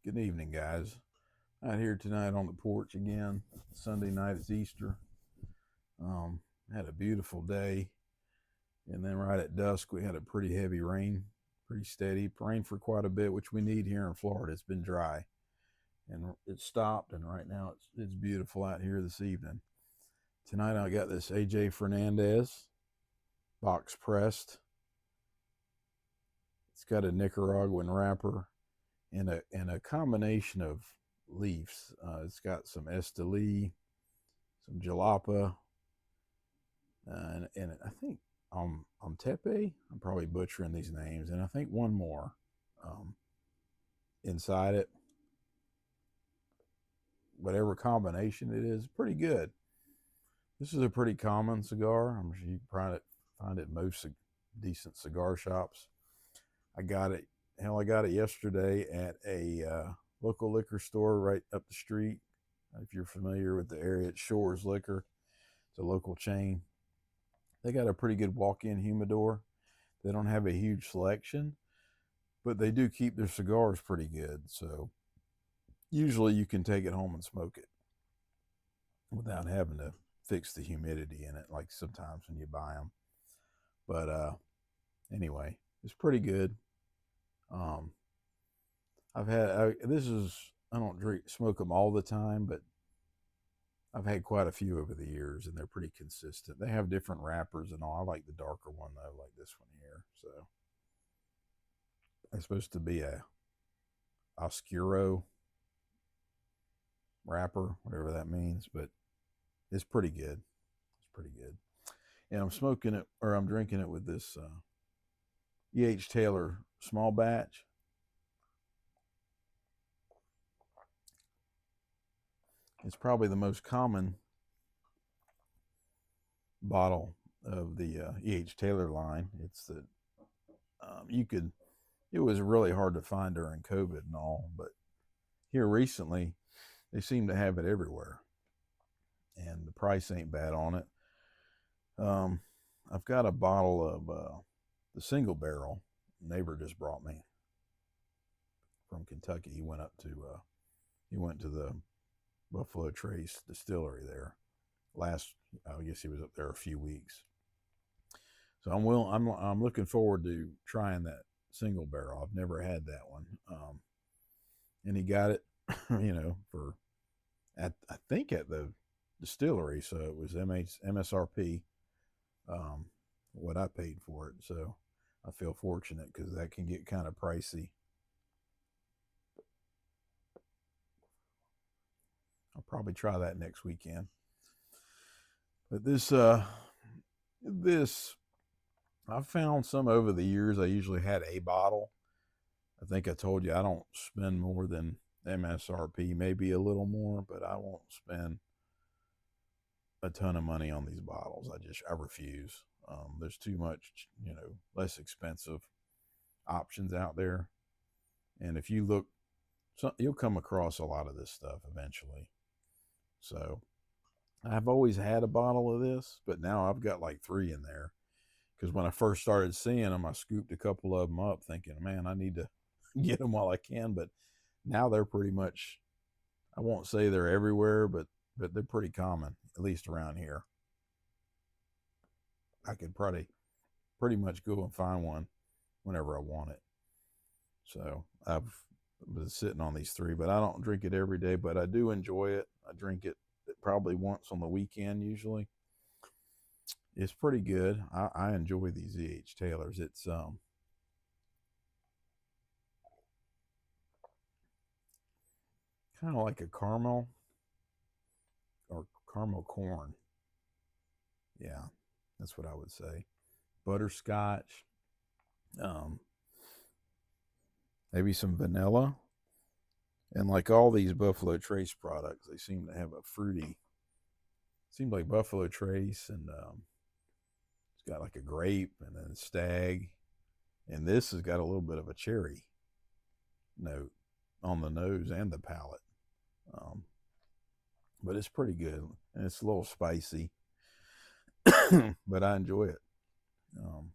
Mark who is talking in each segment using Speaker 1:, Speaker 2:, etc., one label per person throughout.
Speaker 1: Good evening, guys. Out here tonight on the porch again. Sunday night is Easter. Um, had a beautiful day, and then right at dusk we had a pretty heavy rain, pretty steady rain for quite a bit, which we need here in Florida. It's been dry, and it stopped, and right now it's beautiful out here this evening. Tonight I got this AJ Fernandez box pressed. It's got a Nicaraguan wrapper and a combination of leaves. It's got some Esteli, some Jalapa, and I think Tepe. I'm probably butchering these names, and I think one more um, inside it. Whatever combination it is, pretty good. This is a pretty common cigar. I'm sure you can probably find it in most decent cigar shops. I got it. Hell, I got it yesterday at a local liquor store right up the street. If you're familiar with the area, it's Shores Liquor. It's a local chain. They got a pretty good walk-in humidor. They don't have a huge selection, but they do keep their cigars pretty good. So usually you can take it home and smoke it without having to fix the humidity in it like sometimes when you buy them. But anyway, it's pretty good. Um, I don't smoke them all the time, but I've had quite a few over the years, and they're pretty consistent. They have different wrappers and all. I like the darker one though, like this one here. So it's supposed to be a Oscuro wrapper, whatever that means, but it's pretty good. It's pretty good. And I'm smoking it, or I'm drinking it with this EH Taylor small batch. It's probably the most common bottle of the EH Taylor line. It's the you could. It was really hard to find during COVID and all, but here recently they seem to have it everywhere, and the price ain't bad on it. Um, I've got a bottle of the single barrel. Neighbor just brought me from Kentucky. He went to the Buffalo Trace distillery there last. I guess he was up there a few weeks. So I'm looking forward to trying that single barrel. I've never had that one. And he got it, for I think at the distillery, so it was MSRP, what I paid for it. So I feel fortunate because that can get kind of pricey. I'll probably try that next weekend. But this I've found some over the years. I usually had a bottle. I think I told you I don't spend more than MSRP, maybe a little more, but I won't spend a ton of money on these bottles. I refuse. There's too much, less expensive options out there, and if you look, you'll come across a lot of this stuff eventually. So I've always had a bottle of this, but now I've got like three in there because when I first started seeing them, I scooped a couple of them up, thinking, "Man, I need to get them while I can." But now they're pretty much, I won't say they're everywhere, but they're pretty common, at least around here. I could probably pretty much go and find one whenever I want it. So I've been sitting on these three, but I don't drink it every day, but I do enjoy it. I drink it probably once on the weekend usually. It's pretty good. I enjoy these EH Taylors. It's kind of like a caramel or caramel corn. Yeah, that's what I would say. Butterscotch, um, maybe some vanilla, and like all these Buffalo Trace products, they seem to have a fruity. Seems like Buffalo Trace, and it's got like a grape and then stag, and this has got a little bit of a cherry note on the nose and the palate. Um, but it's pretty good, and it's a little spicy, but I enjoy it. Um,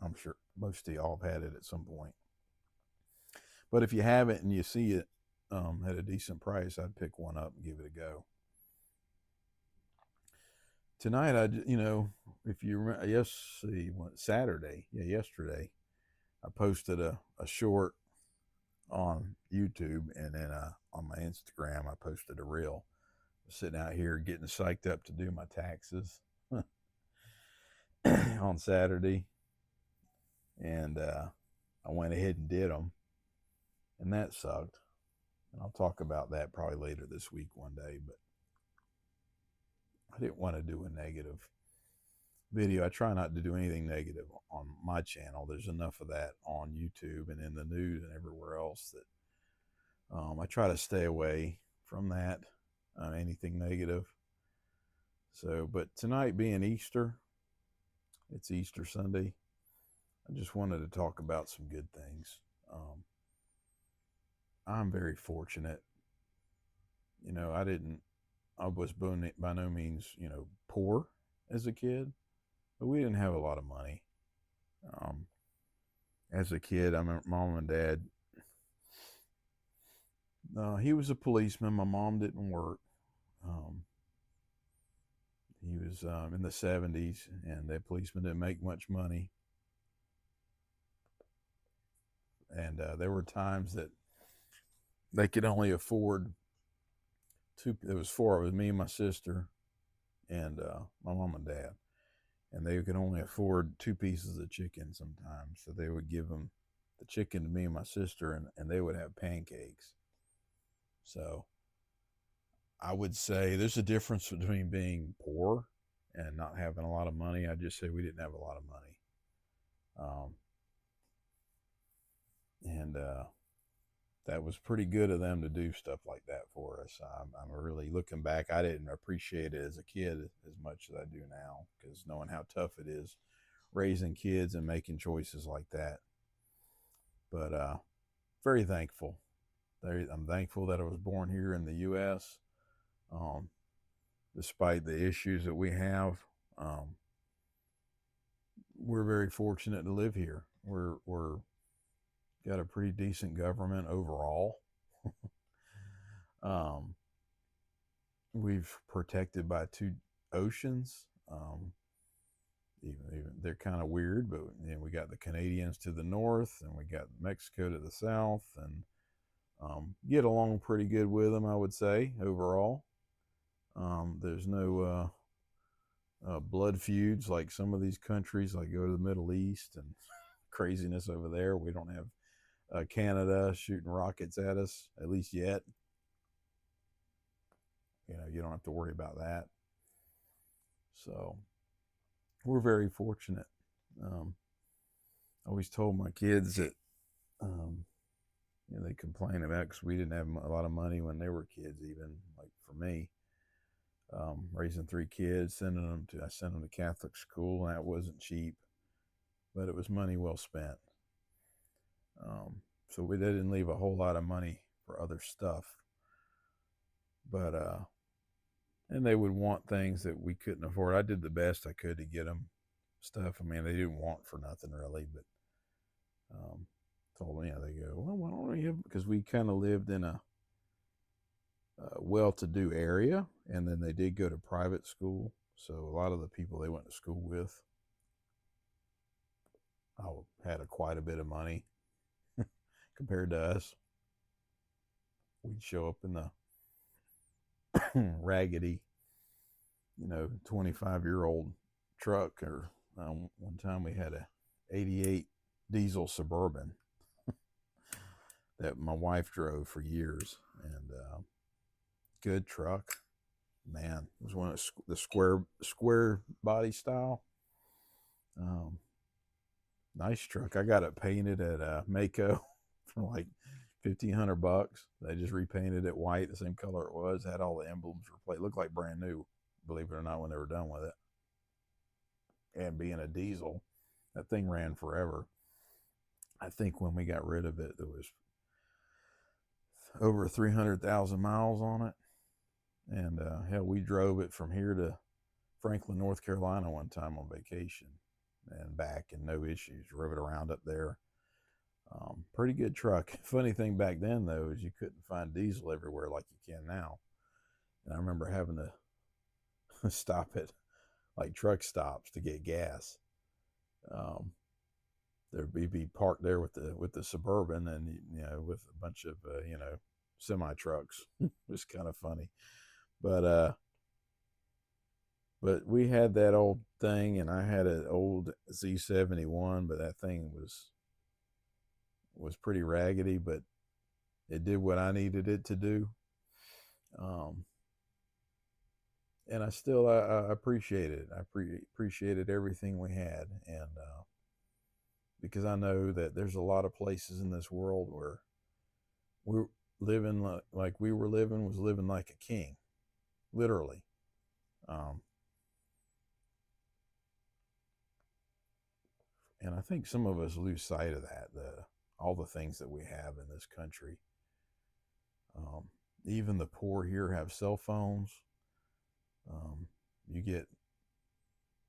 Speaker 1: I'm sure most of y'all have had it at some point. But if you have it and you see it at a decent price, I'd pick one up and give it a go. Tonight, if you remember, Saturday, yesterday, I posted a short on YouTube, and then on my Instagram, I posted a reel. Sitting out here getting psyched up to do my taxes on Saturday, and I went ahead and did them, and that sucked. And I'll talk about that probably later this week one day, but I didn't want to do a negative video. I try not to do anything negative on my channel. There's enough of that on YouTube and in the news and everywhere else that I try to stay away from that, anything negative. So, but tonight being Easter, it's Easter Sunday, I just wanted to talk about some good things. I'm very fortunate. I was by no means, poor as a kid, but we didn't have a lot of money. As a kid, I remember mom and dad, he was a policeman. My mom didn't work. He was in the 70s, and that policeman didn't make much money. And there were times that they could only afford there was four. It was me and my sister and my mom and dad. And they could only afford 2 pieces of chicken sometimes. So they would give them the chicken to me and my sister, and they would have pancakes. So I would say there's a difference between being poor and not having a lot of money. I'd just say we didn't have a lot of money. And that was pretty good of them to do stuff like that for us. I'm really looking back. I didn't appreciate it as a kid as much as I do now, because knowing how tough it is raising kids and making choices like that. But very thankful. I'm thankful that I was born here in the U.S. Despite the issues that we have, we're very fortunate to live here. We're got a pretty decent government overall. We've protected by 2 oceans. Even they're kind of weird, but we got the Canadians to the north, and we got Mexico to the south, and get along pretty good with them, I would say, overall. There's no blood feuds like some of these countries, like go to the Middle East and craziness over there. We don't have Canada shooting rockets at us, at least yet. You don't have to worry about that. So we're very fortunate. I always told my kids that they complain about, because we didn't have a lot of money when they were kids, even like for me. Raising 3 kids, I sent them to Catholic school, and that wasn't cheap, but it was money well spent. So they didn't leave a whole lot of money for other stuff, but and they would want things that we couldn't afford. I did the best I could to get them stuff. I mean, they didn't want for nothing really, but told them, they go, well, why don't we have, because we kind of lived in a well-to-do area, and then they did go to private school. So a lot of the people they went to school with, had quite a bit of money compared to us. We'd show up in the raggedy, 25-year-old truck, or one time we had a 88 diesel Suburban that my wife drove for years, and good truck, man. It was one of the square body style. Nice truck. I got it painted at Mako for like $1,500. They just repainted it white, the same color it was. Had all the emblems replaced. Looked like brand new, believe it or not, when they were done with it. And being a diesel, that thing ran forever. I think when we got rid of it, there was over 300,000 miles on it. And hell, we drove it from here to Franklin, North Carolina one time on vacation and back, and no issues. Drove it around up there. Pretty good truck. Funny thing back then, though, is you couldn't find diesel everywhere like you can now. And I remember having to stop at like truck stops to get gas. Um, there'd be parked there with the Suburban, and with a bunch of semi trucks. It was kind of funny, but we had that old thing, and I had an old Z71, but that thing was pretty raggedy, but it did what I needed it to do. Um, and I appreciated it. Appreciated everything we had, and because I know that there's a lot of places in this world where we're living like we were living was living like a king, literally. Um, and I think some of us lose sight of that. All the things that we have in this country. Um, Even the poor here have cell phones. You get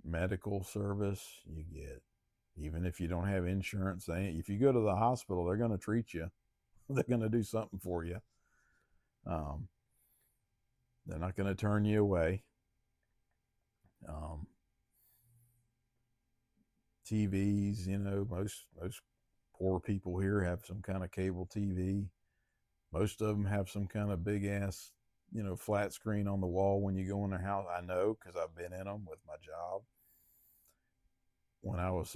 Speaker 1: medical service. You get, even if you don't have insurance, if you go to the hospital, they're going to treat you. They're going to do something for you. Um, they're not going to turn you away. Um, TVs, most poor people here have some kind of cable TV. Most of them have some kind of big ass, flat screen on the wall when you go in their house. I know because I've been in them with my job. When I was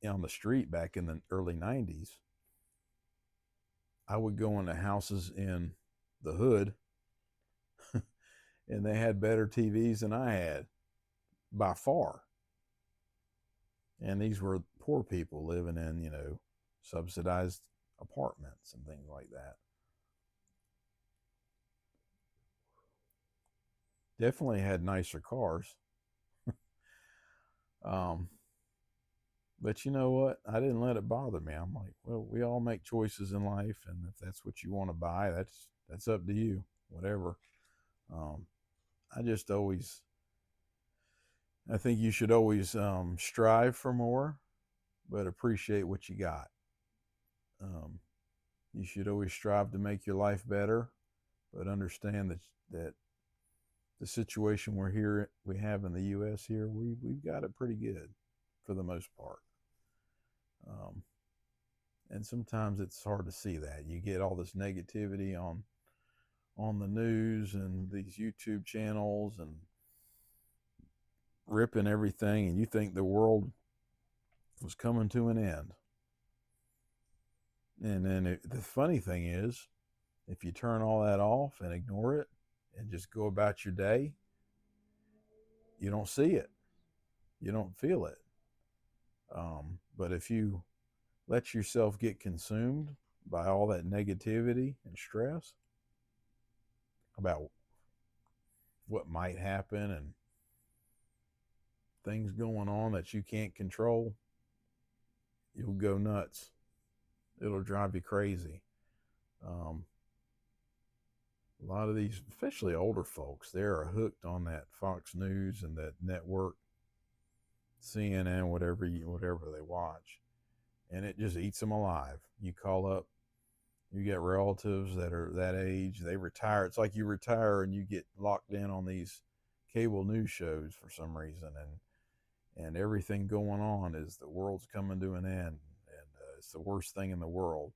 Speaker 1: on the street back in the early 90s, I would go into houses in the hood and they had better TVs than I had by far. And these were poor people living in, subsidized apartments and things like that. Definitely had nicer cars. um, but you know what? I didn't let it bother me. I'm like, well, we all make choices in life, and if that's what you want to buy, that's up to you. Whatever. Um, I just always, I think you should always strive for more, but appreciate what you got. Um, you should always strive to make your life better, but understand that the situation we have in the U.S. here, we've got it pretty good for the most part. Um, and sometimes it's hard to see that. You get all this negativity on the news and these YouTube channels and ripping everything, and you think the world was coming to an end. And then the funny thing is, if you turn all that off and ignore it and just go about your day, you don't see it, you don't feel it. But if you let yourself get consumed by all that negativity and stress about what might happen and things going on that you can't control, you'll go nuts. It'll drive you crazy. Um, a lot of these, especially older folks, they're hooked on that Fox News and that network, CNN, whatever they watch, and it just eats them alive. You call up, you get relatives that are that age, they retire. It's like you retire and you get locked in on these cable news shows for some reason, and everything going on is the world's coming to an end, and it's the worst thing in the world.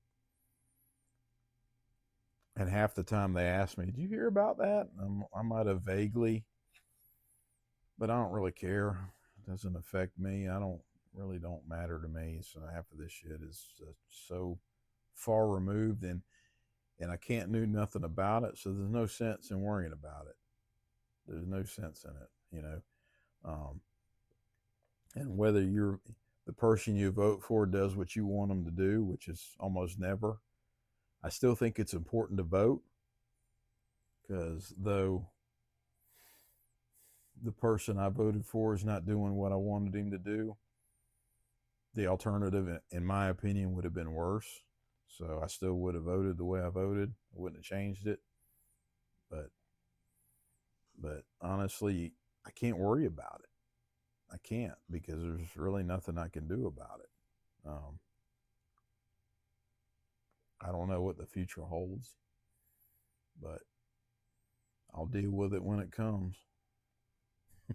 Speaker 1: And half the time they ask me, "Did you hear about that?" I might have vaguely, but I don't really care. It doesn't affect me. I don't matter to me. So half of this shit is so far removed, and I can't do nothing about it. So there's no sense in worrying about it. There's no sense in it. Um, and whether you're the person you vote for does what you want them to do, which is almost never. I still think it's important to vote, because though the person I voted for is not doing what I wanted him to do, the alternative, in my opinion, would have been worse. So I still would have voted the way I voted. I wouldn't have changed it. But honestly, I can't worry about it. I can't, because there's really nothing I can do about it. I don't know what the future holds, but I'll deal with it when it comes.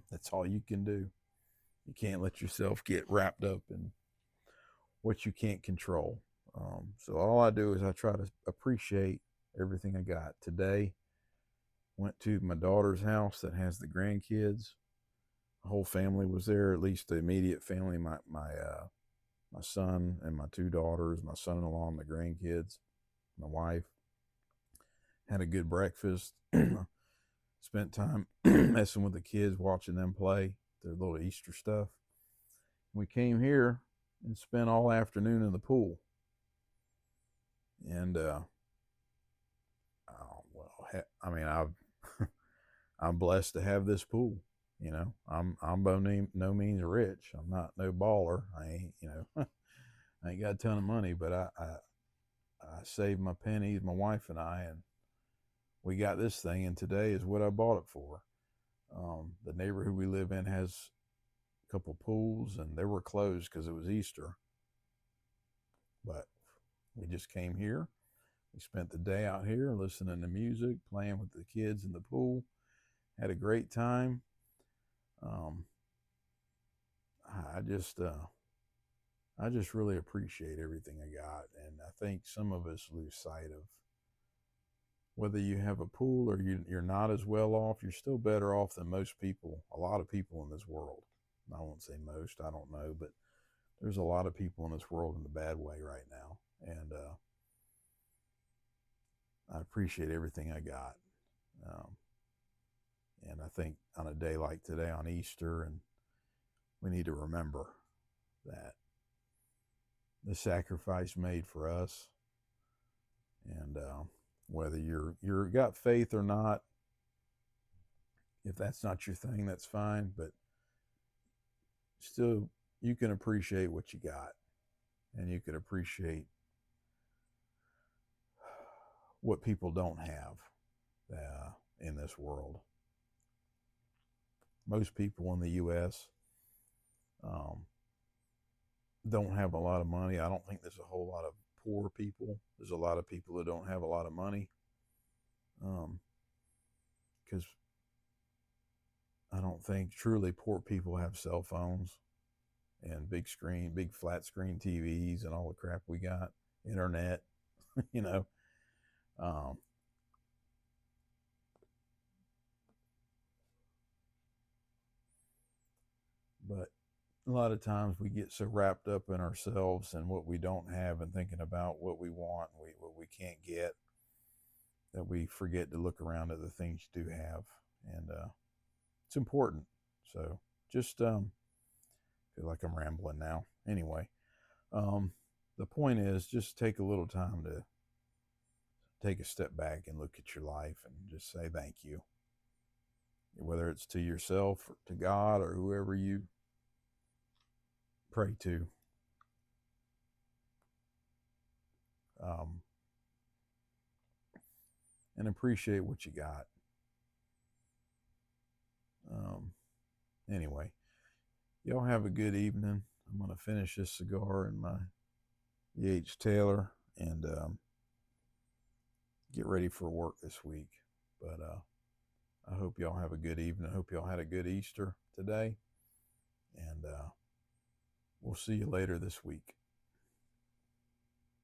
Speaker 1: That's all you can do. You can't let yourself get wrapped up in what you can't control. So all I do is I try to appreciate everything I got. Today, went to my daughter's house that has the grandkids. The whole family was there, at least the immediate family. My son and my two daughters, my son-in-law and the grandkids, my wife. Had a good breakfast. Spent time messing with the kids, watching them play their little Easter stuff. We came here and spent all afternoon in the pool. And oh, well, I mean, I'm blessed to have this pool. You know, I'm by no means rich. I'm not no baller. I ain't, you know, I ain't got a ton of money, but I saved my pennies, my wife and I, and we got this thing. And today is what I bought it for. The neighborhood we live in has a couple pools, and they were closed because it was Easter. But we just came here. We spent the day out here listening to music, playing with the kids in the pool. Had a great time. I just really appreciate everything I got, and I think some of us lose sight of whether you have a pool or you're not as well off. You're still better off than most people. A lot of people in this world. I won't say most. I don't know, but there's a lot of people in this world in a bad way right now, and I appreciate everything I got. And I think on a day like today, on Easter, and we need to remember that the sacrifice made for us, and whether you're got faith or not, if that's not your thing, that's fine. But still, you can appreciate what you got, and you can appreciate what people don't have in this world. Most people in the U.S. Don't have a lot of money. I don't think there's a whole lot of poor people. There's a lot of people that don't have a lot of money. Because I don't think truly poor people have cell phones and big flat screen TVs and all the crap we got, internet, you know. But a lot of times we get so wrapped up in ourselves and what we don't have and thinking about what we want, what we can't get, that we forget to look around at the things you do have. And it's important. So just feel like I'm rambling now. Anyway, the point is just take a little time to take a step back and look at your life and just say thank you. Whether it's to yourself or to God or whoever you pray to. And appreciate what you got. Anyway, y'all have a good evening. I'm going to finish this cigar in my EH Taylor and get ready for work this week. But I hope y'all have a good evening. I hope y'all had a good Easter today. And we'll see you later this week.